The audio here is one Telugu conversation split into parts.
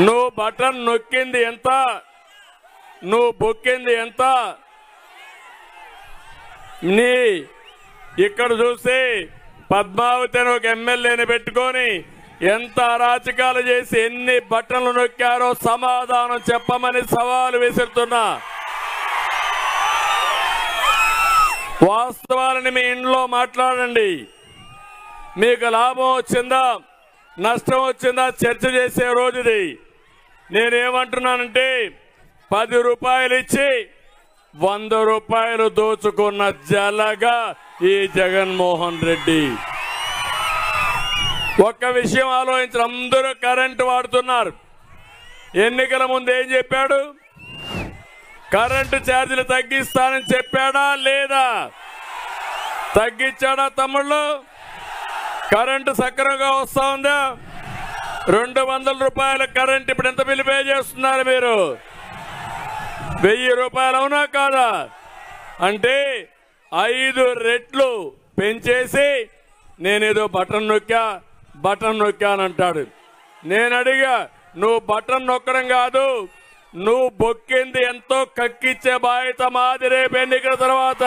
నువ్వు బటన్ నొక్కింది ఎంత, నువ్వు బొక్కింది ఎంత, నీ ఇక్కడ చూసి పద్మావతి అని ఒక ఎమ్మెల్యేని పెట్టుకొని ఎంత అరాచకాలు చేసి ఎన్ని బటన్లు నొక్కారో సమాధానం చెప్పమని సవాలు విసురుతున్నా. వాస్తవాలని మీ ఇంట్లో మాట్లాడండి. మీకు లాభం వచ్చిందా నష్టం వచ్చిందా చర్చ చేసే రోజుది. నేనేమంటున్నానంటే 10 రూపాయలు ఇచ్చి 100 రూపాయలు దోచుకున్న జలగా ఈ జగన్మోహన్ రెడ్డి. ఒక్క విషయం ఆలోచించి అందరూ కరెంటు వాడుతున్నారు. ఎన్నికల ముందు ఏం చెప్పాడు? కరెంటు ఛార్జీలు తగ్గిస్తానని చెప్పాడా లేదా? తగ్గించాడా తమ్ముళ్ళు? కరెంటు సక్రమంగా వస్తా ఉందా? 200 రూపాయల కరెంట్ ఇప్పుడు ఎంత బిల్లు పే చేస్తున్నారు మీరు? 1000 రూపాయలు అవునా కాదా? అంటే 5 రెట్లు పెంచేసి నేనేదో బటన్ నొక్కానంటాడు. నేను అడిగా, నువ్వు బటన్ నొక్కడం కాదు, నువ్వు బొక్కింది ఎంతో కక్కిచ్చే బాధ్యత మాది రేపు ఎన్నికల తర్వాత.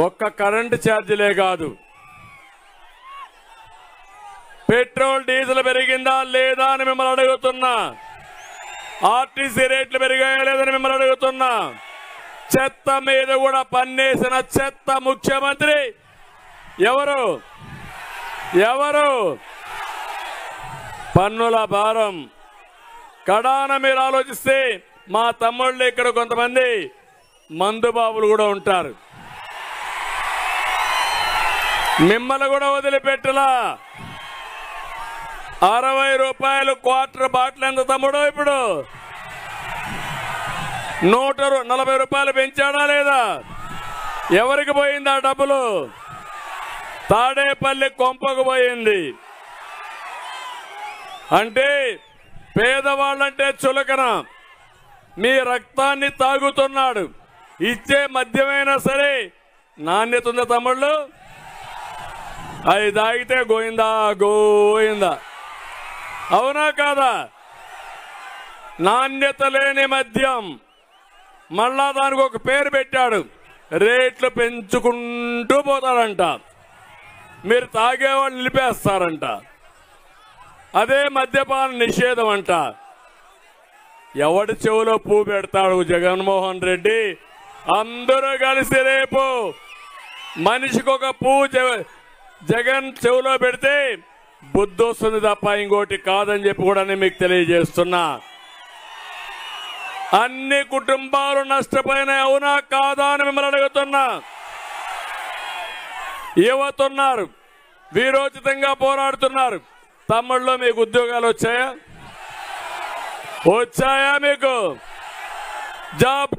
ఒక్క కరెంటు ఛార్జీలే కాదు, పెట్రోల్ డీజిల్ పెరిగిందా లేదా అని మిమ్మల్ని అడుగుతున్నా. ఆర్టీసీ రేట్లు పెరిగాయా లేదని మిమ్మల్ని అడుగుతున్నా. చెత్త మీద కూడా పన్నేసిన చెత్త ముఖ్యమంత్రి ఎవరు? పన్నుల భారం. కడాన మీరు ఆలోచిస్తే మా తమ్ముళ్ళు ఇక్కడ కొంతమంది మందుబాబులు కూడా ఉంటారు. మిమ్మల్ని కూడా వదిలిపెట్టలా. 60 రూపాయలు క్వార్టర్ బాటిల్ ఎంత తమ్ముడు? ఇప్పుడు 140 రూపాయలు పెంచాడా లేదా? ఎవరికి పోయింది ఆ డబ్బులు? తాడేపల్లి కొంపకు పోయింది. అంటే పేదవాళ్ళంటే చులకన. మీ రక్తాన్ని తాగుతున్నాడు. ఇచ్చే మద్యమైనా సరే నాణ్యత ఉందా తమ్ముళ్ళు? అది తాగితే గోయిందా గోయిందా, అవునా కాదా? నాణ్యత లేని మద్యం. మళ్ళా దానికి ఒక పేరు పెట్టాడు, రేట్లు పెంచుకుంటూ పోతారంట. మీరు తాగేవాళ్ళు నిలిపేస్తారంట. అదే మద్యపాన నిషేధం అంట. ఎవడి చెవులో పువ్వు పెడతాడు జగన్మోహన్ రెడ్డి? అందరూ కలిసి రేపు మనిషికి ఒక పువ్వు జగన్ చెవులో పెడితే బుద్ధి వస్తుంది తప్ప ఇంకోటి కాదని చెప్పి కూడా మీకు తెలియజేస్తున్నా. అన్ని కుటుంబాలు నష్టపోయినాయి, అవునా కాదా అని మిమ్మల్ని అడుగుతున్నా. యువతున్నారు, వీరోచితంగా పోరాడుతున్నారు. తమ్ముళ్ళు మీకు ఉద్యోగాలు వచ్చాయా? మీకు జాబ్